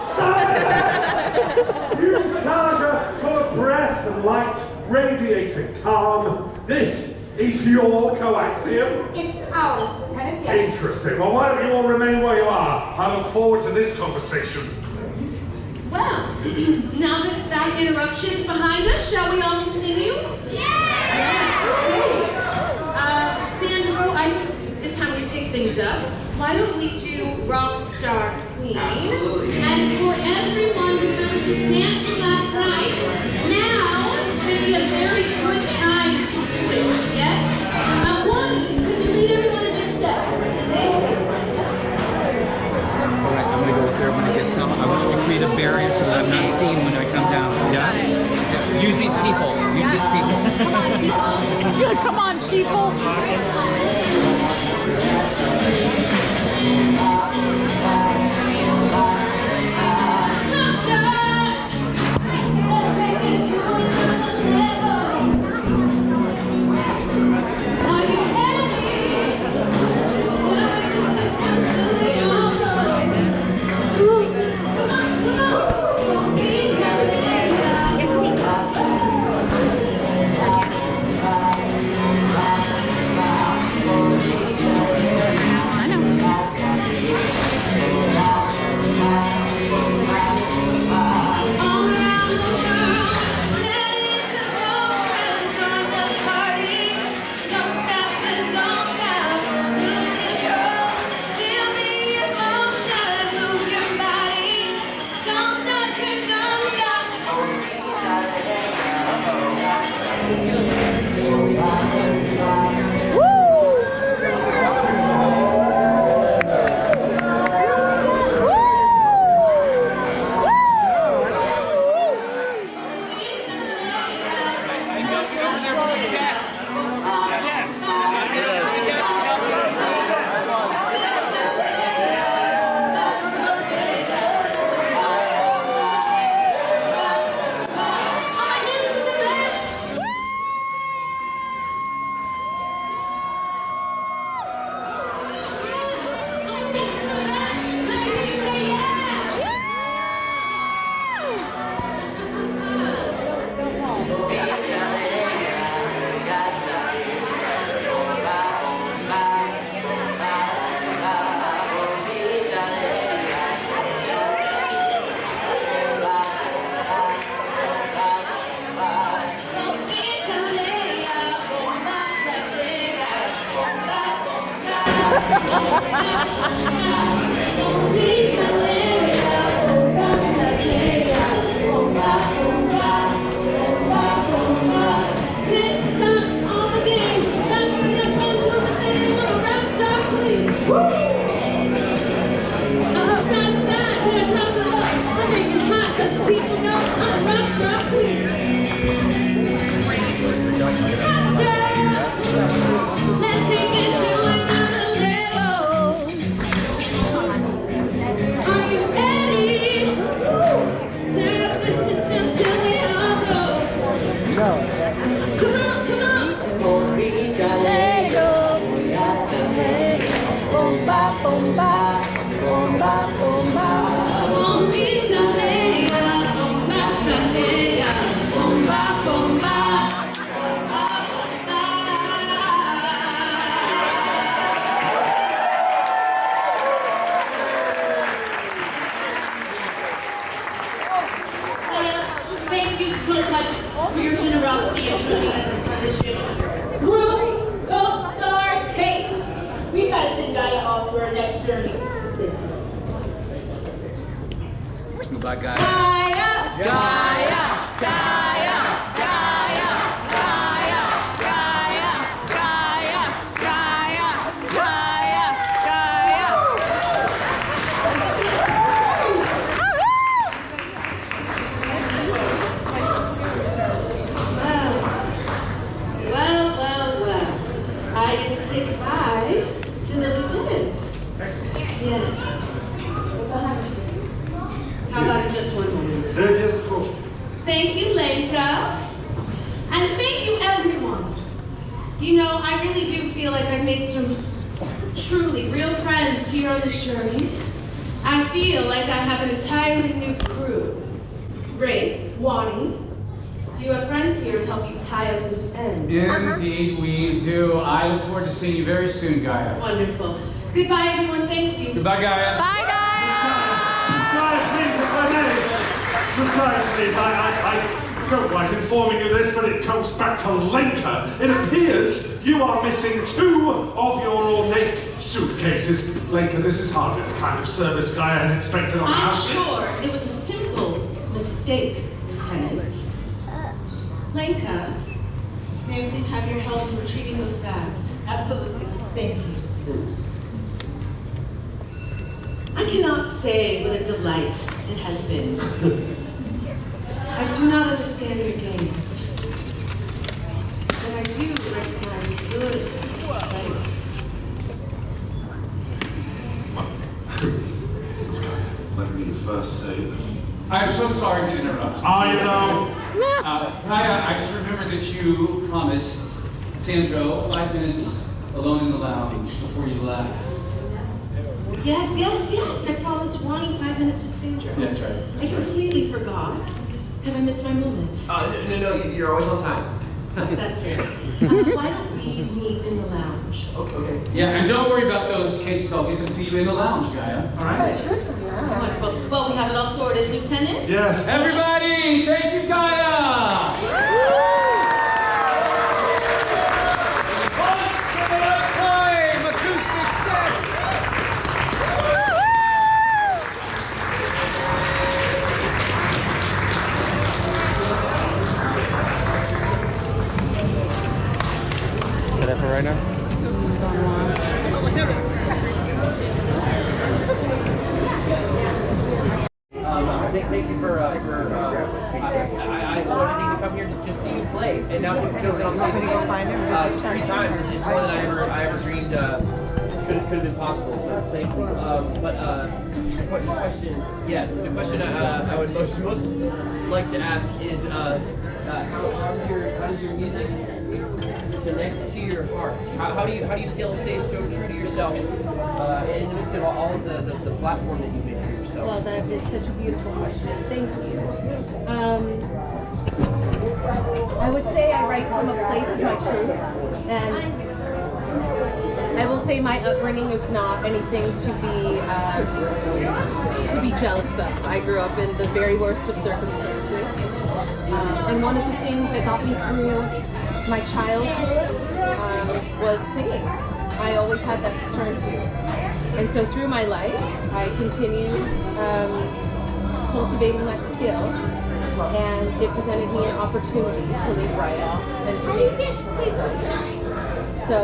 You, Sarja, full of breath and light, radiating calm. This is your coaxium? It's ours, Lieutenant. Yes. Interesting. Well, why don't you all remain where you are? I look forward to this conversation. Well, now that that interruption is behind us, shall we all continue? Yeah! Okay. Sandro, I think it's time we pick things up. Why don't we do Rockstar Queen? Absolutely. And for everyone who remembers the dancing last night, now may be a very good time to do it. Yes? One, could you lead everyone in their steps? Alright, I'm gonna go up there when I get some. I want you to create a barrier so that I'm not seen when I come down. Yeah? Use these people. these people. Come on, people. Come on, people. Thank you so much for your generosity in joining us for this ship. Group, Gold Star, Case. We've got to send Gaia off to our next journey. Goodbye, Gaia. Gaia! Gaia! Gaia! Gaia! I get to say goodbye to the lieutenant. Yes. How about just one moment? Yes, of course. Thank you, Lenka. And thank you, everyone. You know, I really do feel like I've made some truly real friends here on this journey. I feel like I have an entirely new crew. Raithe, Wani, do you have friends here to help you tie up loose ends? Indeed, we do. I look forward to seeing you very soon, Gaia. Wonderful. Goodbye, everyone. Thank you. Goodbye, Gaia. Bye, Please, if I may. Just quiet, please. I don't like informing you this, but it comes back to Lenka. It appears you are missing 2 of your ornate suitcases. Lenka, this is hardly the kind of service Gaia has expected on I'm our sure it was a simple mistake, Lieutenant. Lenka, may I please have your help in retrieving those bags? Absolutely. Thank you. I cannot say what a delight it has been. I do not understand your games, I do recognize good. Let me first say that I'm so sorry to interrupt. I know. I just remembered that you promised Sandro 5 minutes alone in the lounge before you left. Yes. I promised Ronnie 5 minutes with Sandra. That's right. I completely forgot. Have I missed my moment? No, you're always on time. That's right. Why don't we meet in the lounge? Okay. Yeah, and don't worry about those cases. I'll get them to you in the lounge, Gaia. All right? Wonderful. Well, we have it all sorted, Lieutenant. Yes. Everybody, thank you, Gaia! Acoustic Sets! Set up for right now? Thank you for I wanted to come here just see you play, and now since it's on stage 3 times, it's more than I ever dreamed could have been possible. So thank you. The question I would most like to ask is how does your music connect to your heart? How do you still stay so true to yourself in the midst of all of the platform that you've made for yourself? Well, that is such a beautiful question. Thank you. I would say I write from a place of my truth, and I will say my upbringing is not anything to be jealous of. I grew up in the very worst of circumstances, and one of the things that got me through my childhood was singing. I always had that to turn to. And so through my life, I continued cultivating that skill, and it presented me an opportunity to leave Raithe and to make So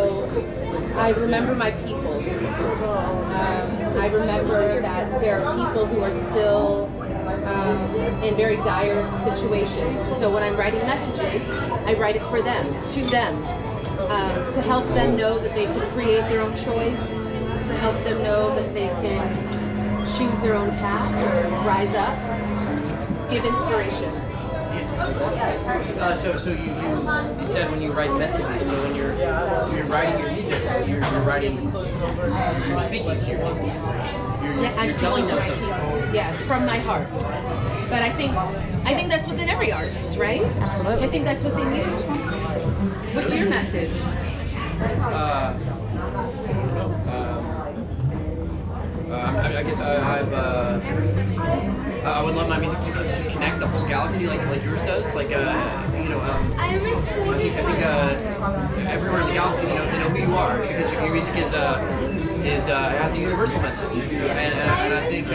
I remember my people. I remember that there are people who are still in very dire situations. And so when I'm writing messages, I write it for them, to them, to help them know that they can create their own choice, to help them know that they can choose their own path, rise up, give inspiration. So you said when you write messages, so when you're writing your music, you're speaking to your people. You're telling them something. Yes, from my heart. But I think that's within every artist, right? Absolutely. I think that's within you. What's your message? I guess I would love my music to connect the whole galaxy like yours does. Like I think everywhere in the galaxy they know who you are because your music has a universal message, and I think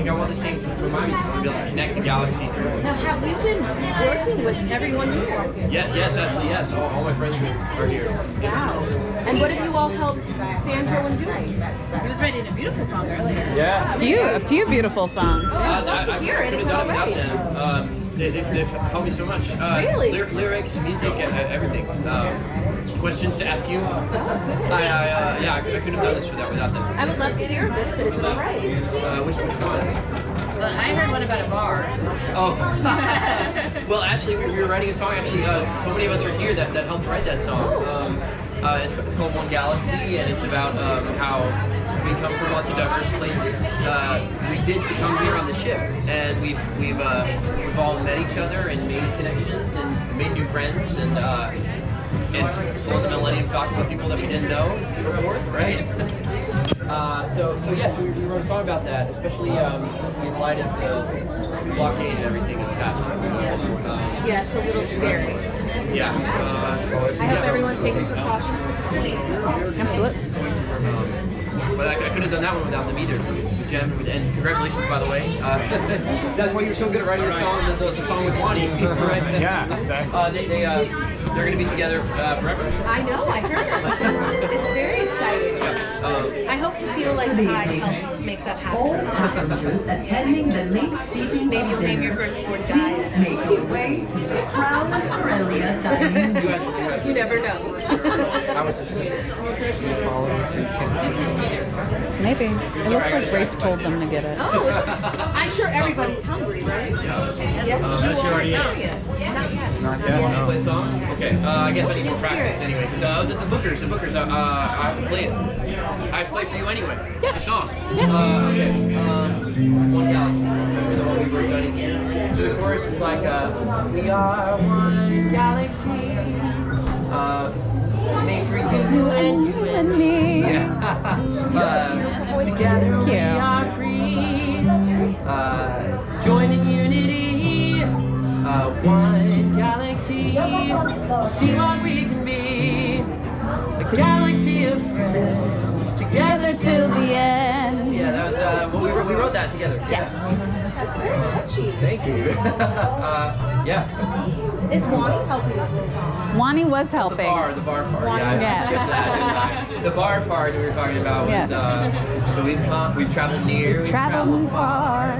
I want the same for my music. I want to be able to connect the galaxy through. Now, have you been working with everyone here? Yes, actually, yes. All my friends are here. Wow. And what have you all helped Sandro in doing? He was writing a beautiful song earlier. Yeah. A few beautiful songs. Yeah, I'd love to hear it. I could have done it without them. They've helped me so much. Really? Lyrics, music, everything. Questions to ask you? I couldn't have done this without them. I would love to hear a bit of it if it's all right. Which one? Well, I heard one about a bar. Oh. Well, actually, we were writing a song. Actually, so many of us are here that helped write that song. It's called One Galaxy, and it's about how we come from lots of diverse places. We did to come here on the ship, and we've all met each other and made connections and made new friends and for the Millennium talked about people that we didn't know before, right? So we wrote a song about that, especially in light of the blockade and everything that was happening. Yes, a little scary. Yeah. I hope everyone's taking precautions to protect themselves. Absolutely. But I couldn't have done that one without them either. Gem, and congratulations, by the way. That's why you're so good at writing the song with Lonnie, right? Yeah, exactly. They're going to be together forever. I know, I heard. It's very exciting. I hope to feel like I helped make that happen. All passengers attending the late seating Maybe you'll name your first board guys. make your way to the Crown of Corellia dining room. You never know. I was just following suit. Maybe. It looks like Raithe told them to get it. I'm sure everybody's hungry, right? Yes, you are. Not yet. Not yet. Want to play a song? Okay. I guess I need more practice anyway. Because the bookers. I have to play it. I play for you anyway. Yeah. The song. Yeah. Okay. One Galaxy. Remember the one we were done. So the chorus is like, we are one galaxy. Made for you and me. Yeah. Together we are free. Joined in unity. One galaxy. We'll see what we can be. A galaxy of friends. Together till the end. Yeah, that was well, we wrote that together. Yes. That's very catchy. Thank you. Yeah. Is Wani helping with this song? Wani was helping. The bar part. Wani, Yeah, yes. the bar part we were talking about was so we've traveled near, we've traveled far,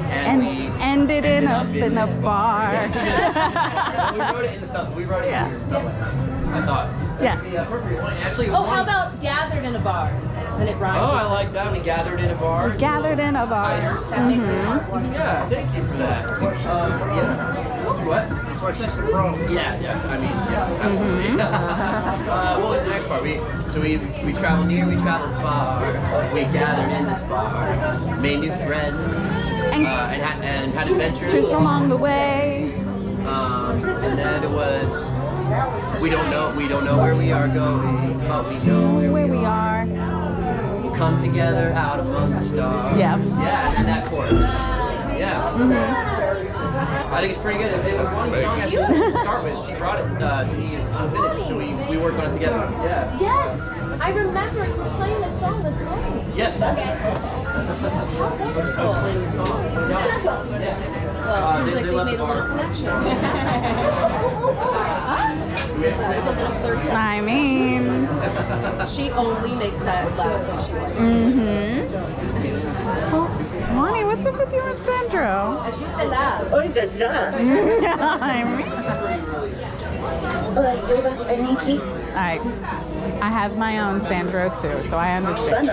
and we ended in a bar. We wrote it in the sub. We wrote it here in the subway. I thought. Yes. The appropriate one. Actually, it was how about gathered in a bar? Then it rhymes. Oh, I like that. We gathered in a bar. Gathered in a bar. Yeah, thank you for that. Yeah. What? Yeah, yes. I mean, yes, absolutely. What was the next part? We traveled near, we traveled far. We gathered in this bar, made new friends, and had adventures Just along the way. And then it was. We don't know where we are going, but we know where we are. We'll come together out among the stars. Yeah. Yeah, and then that chorus. Yeah. I think it's pretty good. It was a funny song actually to start with. She brought it to me unfinished, so we worked on it together. Yeah. Yes, I remember you were playing this song this morning. Yes. How wonderful. Yeah. Well, it seems like they made a little connection. There's a little third. I mean, she only makes that laugh when she was Wani, what's up with you and Sandro? I shoot the laugh. I mean. Alright. I have my own Sandro too, so I understand.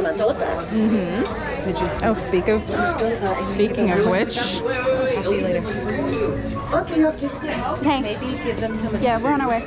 Speaking of which. I'll see you later. Hey. Maybe give them some. Yeah, we're on our way.